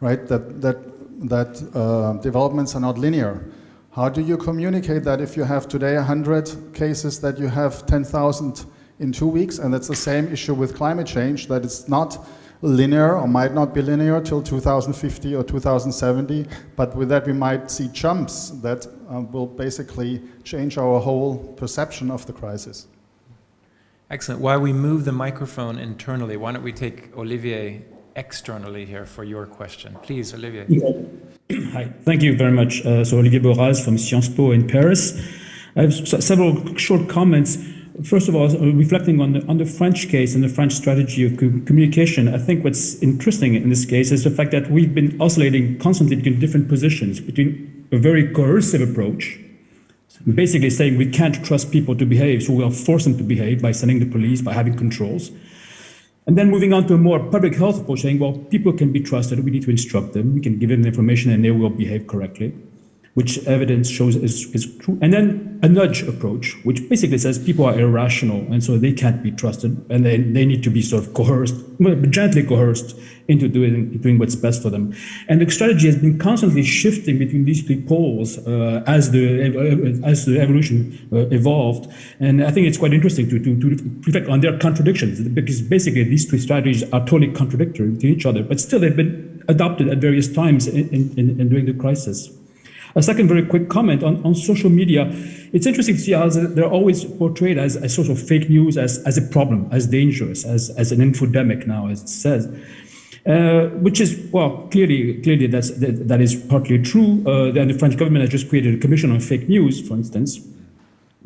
right? That developments are not linear. How do you communicate that if you have today 100 cases that you have 10,000 in 2 weeks? And that's the same issue with climate change, that it's not linear or might not be linear till 2050 or 2070, but with that we might see jumps that will basically change our whole perception of the crisis. Excellent. While we move the microphone internally, why don't we take Olivier externally here for your question. Please, Olivier. Hi, thank you very much. So Olivier Boraz from Sciences Po in Paris. I have several short comments. First of all, reflecting on the French case and the French strategy of communication, I think what's interesting in this case is the fact that we've been oscillating constantly between different positions, between a very coercive approach, basically saying we can't trust people to behave, so we'll force them to behave by sending the police, by having controls. And then moving on to a more public health approach, saying, well, people can be trusted, we need to instruct them, we can give them the information and they will behave correctly, which evidence shows is true. And then a nudge approach, which basically says people are irrational and so they can't be trusted and they need to be sort of coerced, gently coerced into doing what's best for them. And the strategy has been constantly shifting between these three poles as the evolution evolved. And I think it's quite interesting to reflect on their contradictions, because basically these three strategies are totally contradictory to each other, but still they've been adopted at various times during the crisis. A second very quick comment on social media. It's interesting to see how they're always portrayed as a sort of fake news, as a problem, as dangerous, as an infodemic now, as it says. Which is, well, clearly that is partly true. The French government has just created a commission on fake news, for instance.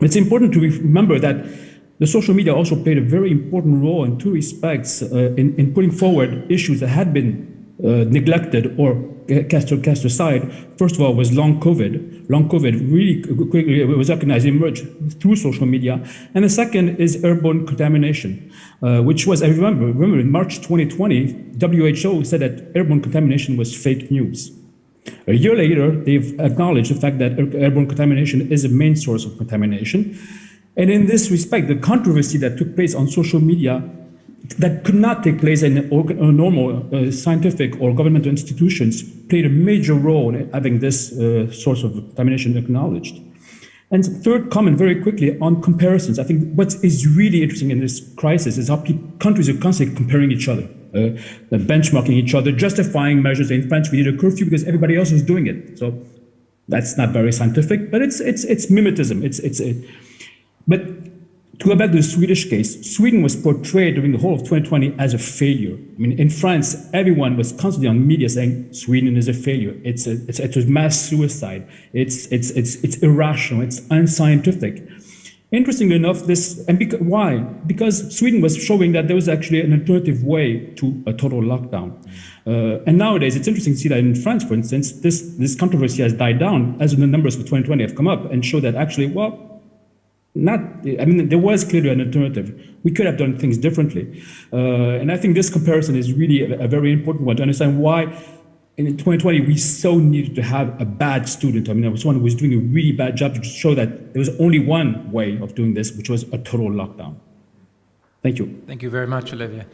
It's important to remember that the social media also played a very important role in two respects in putting forward issues that had been neglected or cast aside. First of all, was long COVID. Long COVID really quickly was recognized, emerged through social media. And the second is airborne contamination, which was, I remember in March 2020, WHO said that airborne contamination was fake news. A year later, they've acknowledged the fact that airborne contamination is a main source of contamination. And in this respect, the controversy that took place on social media that could not take place in normal scientific or governmental institutions played a major role in having this source of contamination acknowledged. And third comment very quickly on comparisons. I think what is really interesting in this crisis is how countries are constantly comparing each other, benchmarking each other, justifying measures. In France, we did a curfew because everybody else was doing it. So that's not very scientific, but it's mimetism. But to go back to the Swedish case, Sweden was portrayed during the whole of 2020 as a failure. I mean, in France, everyone was constantly on media saying Sweden is a failure. It's a mass suicide. It's irrational. It's unscientific. Interestingly enough, why? Because Sweden was showing that there was actually an alternative way to a total lockdown. And nowadays, it's interesting to see that in France, for instance, this controversy has died down as the numbers for 2020 have come up and show that actually, well, there was clearly an alternative. We could have done things differently. And I think this comparison is really a very important one to understand why in 2020 we so needed to have a bad student. I mean, there was one who was doing a really bad job to show that there was only one way of doing this, which was a total lockdown. Thank you. Thank you very much, Olivia.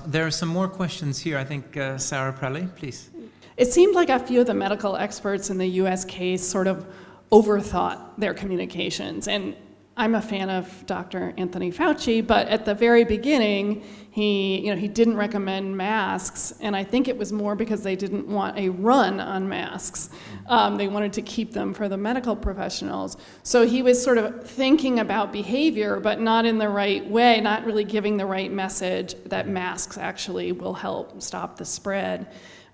There are some more questions here. I think Sarah Prelli, please. It seemed like a few of the medical experts in the US case sort of overthought their communications. And I'm a fan of Dr. Anthony Fauci, but at the very beginning, he didn't recommend masks, and I think it was more because they didn't want a run on masks. They wanted to keep them for the medical professionals. So he was sort of thinking about behavior, but not in the right way, not really giving the right message that masks actually will help stop the spread.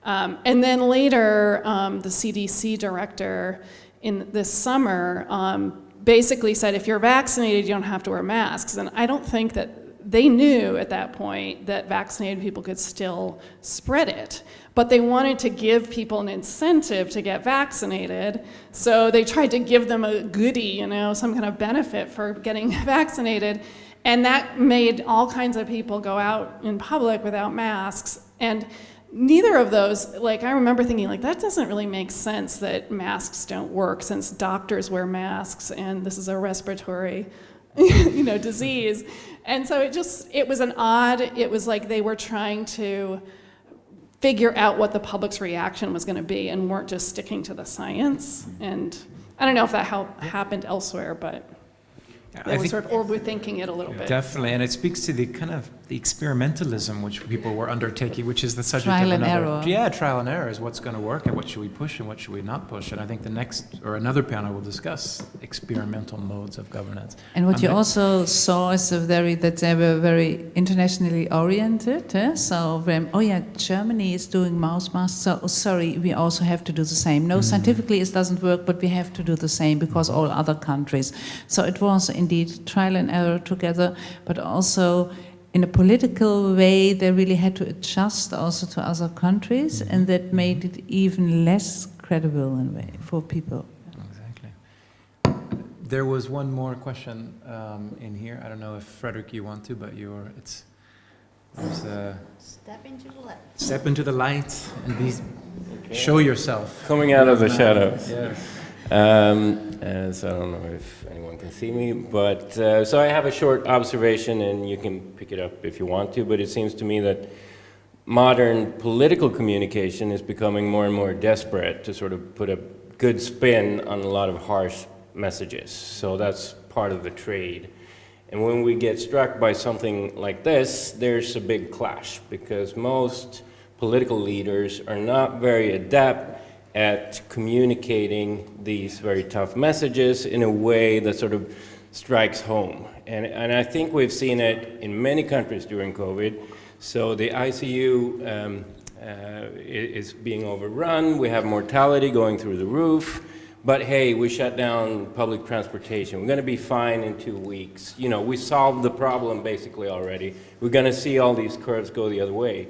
And then later, the CDC director in this summer basically said, if you're vaccinated, you don't have to wear masks. And I don't think that they knew at that point that vaccinated people could still spread it. But they wanted to give people an incentive to get vaccinated. So they tried to give them a goodie, some kind of benefit for getting vaccinated. And that made all kinds of people go out in public without masks. And neither of those, I remember thinking, that doesn't really make sense that masks don't work since doctors wear masks and this is a respiratory, disease. And so it was like they were trying to figure out what the public's reaction was going to be and weren't just sticking to the science. And I don't know if that happened elsewhere, but they were sort of overthinking it a little bit. Definitely, and it speaks to the kind of the experimentalism which people were undertaking, which is the subject trial of another. And error. Yeah, trial and error is what's going to work and what should we push and what should we not push. And I think the next or another panel will discuss experimental modes of governance. And what you also saw is that they were very internationally oriented. So, Germany is doing mouse masks, so sorry, we also have to do the same. No, scientifically it doesn't work, but we have to do the same because all other countries. So it was indeed trial and error together, but also in a political way, they really had to adjust also to other countries, and that made it even less credible in a way for people. Exactly. There was one more question in here. I don't know if Frederick you want to, but Step into the light. Step into the light and show yourself. Coming out of the shadows. Yes. So I don't know if anyone can see me, but so I have a short observation, and you can pick it up if you want to, but it seems to me that modern political communication is becoming more and more desperate to sort of put a good spin on a lot of harsh messages. So that's part of the trade. And when we get struck by something like this, there's a big clash, because most political leaders are not very adept at communicating these very tough messages in a way that sort of strikes home. And I think we've seen it in many countries during COVID. So the ICU is being overrun, we have mortality going through the roof, but hey, we shut down public transportation. We're gonna be fine in 2 weeks. We solved the problem basically already. We're gonna see all these curves go the other way.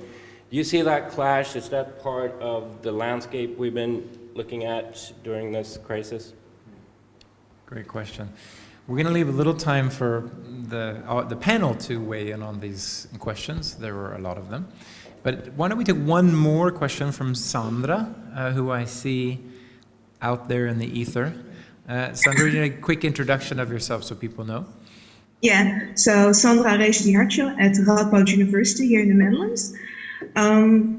Do you see that clash? Is that part of the landscape we've been looking at during this crisis? Great question. We're going to leave a little time for the panel to weigh in on these questions. There were a lot of them. But why don't we take one more question from Sandra, who I see out there in the ether. Sandra, a quick introduction of yourself so people know. Yeah, so Sandra Rees-Dihartje at Radboud University here in the Netherlands.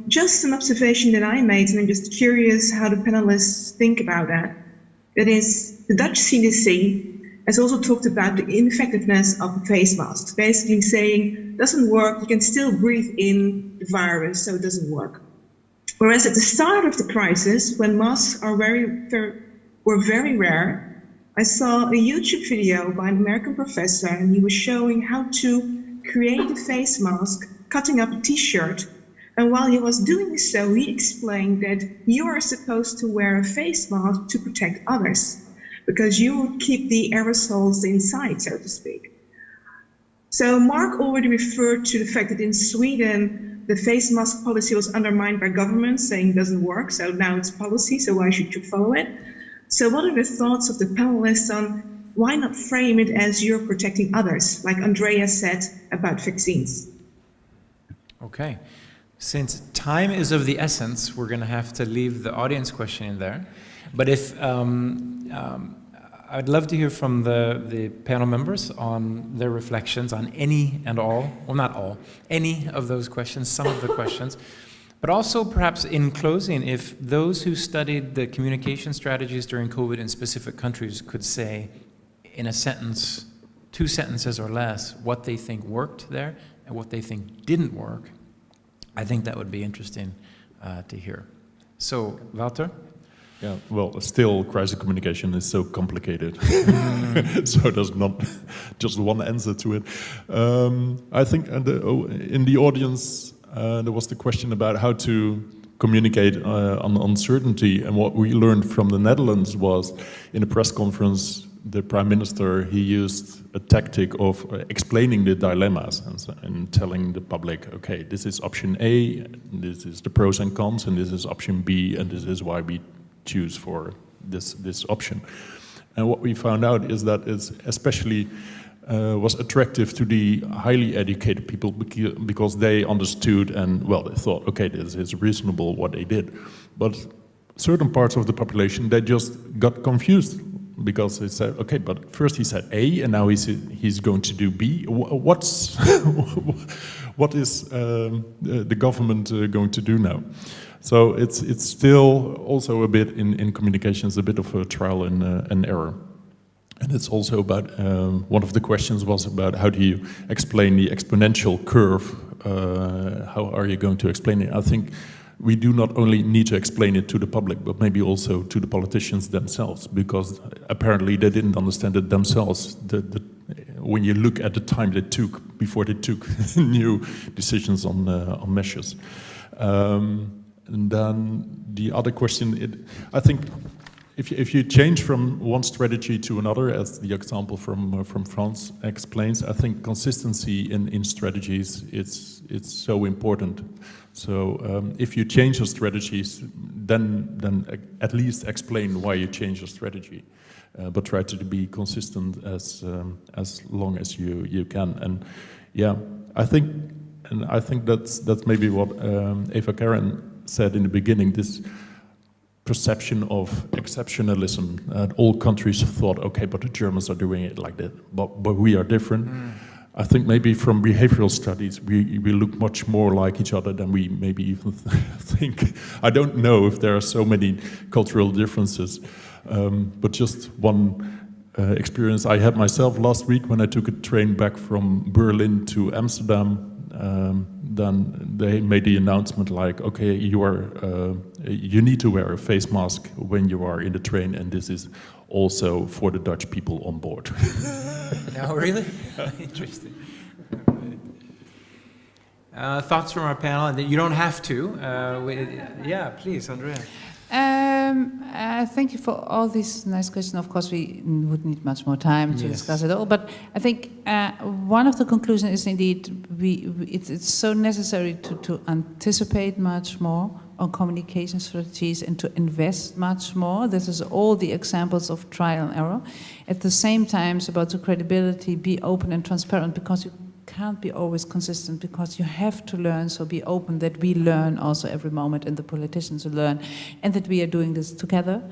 Just an observation that I made, and I'm just curious how the panelists think about that. That is, the Dutch CDC has also talked about the ineffectiveness of face masks, basically saying, doesn't work, you can still breathe in the virus, so it doesn't work. Whereas at the start of the crisis, when masks were very rare, I saw a YouTube video by an American professor, and he was showing how to create a face mask, cutting up a t-shirt. And while he was doing so, he explained that you are supposed to wear a face mask to protect others, because you would keep the aerosols inside, so to speak. So Mark already referred to the fact that in Sweden, the face mask policy was undermined by government, saying it doesn't work, so now it's policy, so why should you follow it? So what are the thoughts of the panelists on why not frame it as you're protecting others, like Andrea said about vaccines? Okay. Since time is of the essence, we're going to have to leave the audience question in there. But if I'd love to hear from the panel members on their reflections on any and all, well, not all, any of those questions, some of the questions. But also perhaps in closing, if those who studied the communication strategies during COVID in specific countries could say in a sentence, 2 sentences or less, what they think worked there and what they think didn't work, I think that would be interesting to hear. So, Wouter? Yeah, well, still, crisis communication is so complicated. So there's not just one answer to it. I think in the audience, there was the question about how to communicate on uncertainty. And what we learned from the Netherlands was, in a press conference, the Prime Minister, he used a tactic of explaining the dilemmas and telling the public, okay, this is option A, this is the pros and cons, and this is option B, and this is why we choose for this option. And what we found out is that it's especially was attractive to the highly educated people because they understood and, well, they thought, okay, this is reasonable what they did. But certain parts of the population, they just got confused because they said, okay, but first he said A and now he's going to do B. What is the government going to do now? So it's still also a bit in communications, a bit of a trial and error. And it's also about, one of the questions was about how do you explain the exponential curve? How are you going to explain it? I think we do not only need to explain it to the public, but maybe also to the politicians themselves, because apparently they didn't understand it themselves. When you look at the time they took before they took new decisions on measures. And then the other question, I think if you change from one strategy to another, as the example from France explains, I think consistency in strategies it's so important. So if you change your strategies, then at least explain why you change your strategy, but try to be consistent as long as you can. And yeah, I think that's maybe what Eva Karen said in the beginning. This perception of exceptionalism, all countries thought, okay, but the Germans are doing it like that, but we are different. I think maybe from behavioral studies, we look much more like each other than we maybe even think. I don't know if there are so many cultural differences, but just one experience I had myself last week when I took a train back from Berlin to Amsterdam. Then they made the announcement like, okay, you need to wear a face mask when you are in the train, and this is also for the Dutch people on board. Oh, really? Interesting. Thoughts from our panel, and you don't have to. Yeah, please, Andrea. Thank you for all these nice questions. Of course, we would need much more time to discuss it all. But I think one of the conclusions is indeed it's so necessary to anticipate much more on communication strategies and to invest much more. This is all the examples of trial and error. At the same time, it's about the credibility, be open and transparent, because you can't be always consistent, because you have to learn. So be open that we learn also every moment, and the politicians learn, and that we are doing this together,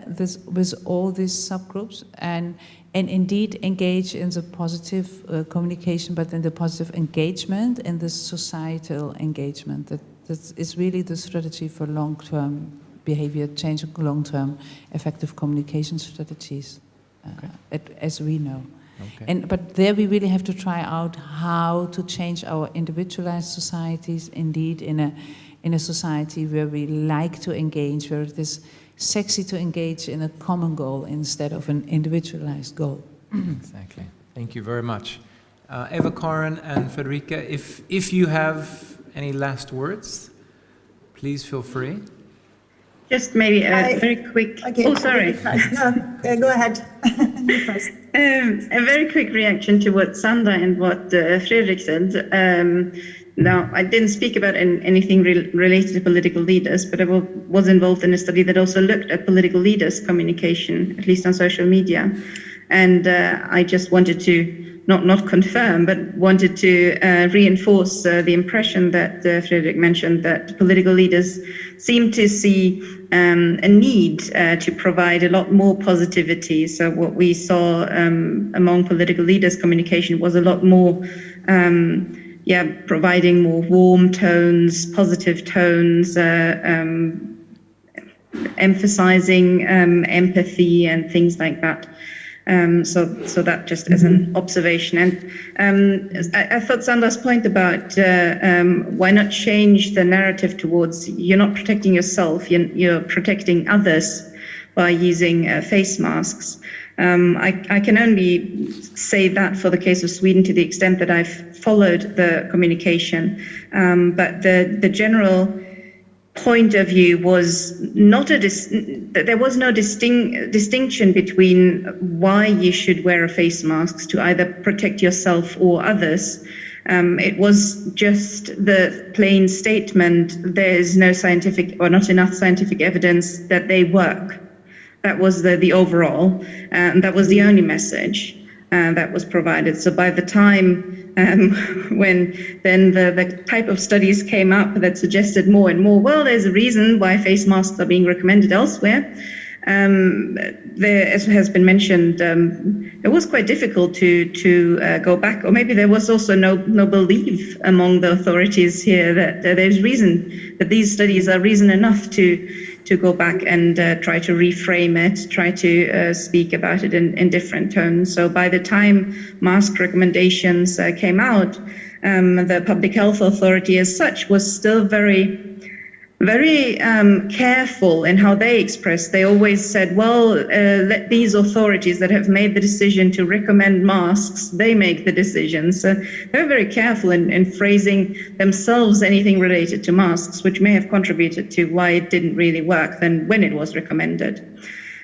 this with all these subgroups, and indeed engage in the positive communication, but in the positive engagement and the societal engagement. That is really the strategy for long-term behavior change, long-term effective communication strategies, as we know. Okay. But there we really have to try out how to change our individualized societies, indeed in a society where we like to engage, where it is sexy to engage in a common goal instead of an individualized goal. Exactly. Thank you very much. Eva Karen and Federica, if you have any last words, please feel free. Just maybe a very quick... Okay. Oh, sorry. No, go ahead. You first. A very quick reaction to what Sandra and what Fredrik said. Now, I didn't speak about anything related to political leaders, but I was involved in a study that also looked at political leaders' communication, at least on social media. And I just wanted to not confirm, but wanted to reinforce the impression that Fredrik mentioned, that political leaders seem to see a need to provide a lot more positivity. So what we saw among political leaders' communication was a lot more, providing more warm tones, positive tones, emphasizing empathy and things like that. So that just as an observation. And I thought Sandra's point about why not change the narrative towards you're not protecting yourself, you're protecting others by using face masks. I can only say that for the case of Sweden to the extent that I've followed the communication. But the general point of view was not there was no distinction between why you should wear a face mask, to either protect yourself or others. It was just the plain statement, there is no scientific or not enough scientific evidence that they work. That was the overall, and that was the only message that was provided. So by the time when then the type of studies came up that suggested more and more, well, there's a reason why face masks are being recommended elsewhere. There, as has been mentioned, it was quite difficult to go back, or maybe there was also no belief among the authorities here that there's reason, that these studies are reason enough to go back and try to reframe it, try to speak about it in different tones. So by the time mask recommendations came out, the Public Health Authority as such was still very careful in how they expressed. They always said, well, let these authorities that have made the decision to recommend masks, they make the decisions. So they were very careful in phrasing themselves anything related to masks, which may have contributed to why it didn't really work then when it was recommended.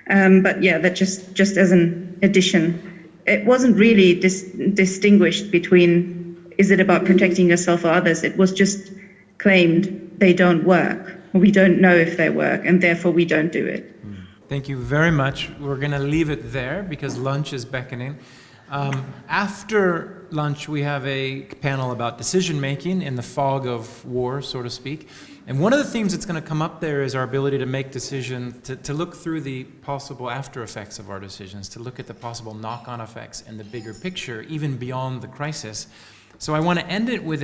But yeah, that just as an addition, it wasn't really distinguished between, is it about protecting yourself or others? It was just claimed they don't work. We don't know if they work, and therefore we don't do it. Thank you very much. We're going to leave it there because lunch is beckoning. After lunch, we have a panel about decision-making in the fog of war, so to speak. And one of the themes that's going to come up there is our ability to make decisions, to look through the possible after effects of our decisions, to look at the possible knock-on effects in the bigger picture, even beyond the crisis. So I want to end it with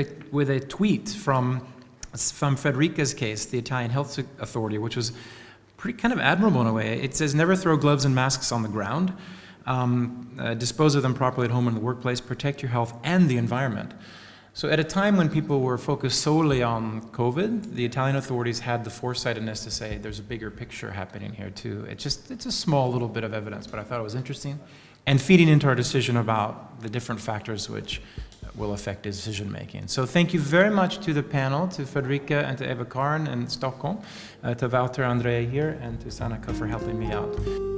a tweet from Federica's case, the Italian Health Authority, which was pretty kind of admirable in a way. It says, never throw gloves and masks on the ground, dispose of them properly at home and in the workplace, protect your health and the environment. So at a time when people were focused solely on COVID, the Italian authorities had the foresightedness to say there's a bigger picture happening here too. It's a small little bit of evidence, but I thought it was interesting. And feeding into our decision about the different factors which will affect decision-making. So thank you very much to the panel, to Federica and to Eva Karin in Stockholm, to Wouter André here, and to Sanaka for helping me out.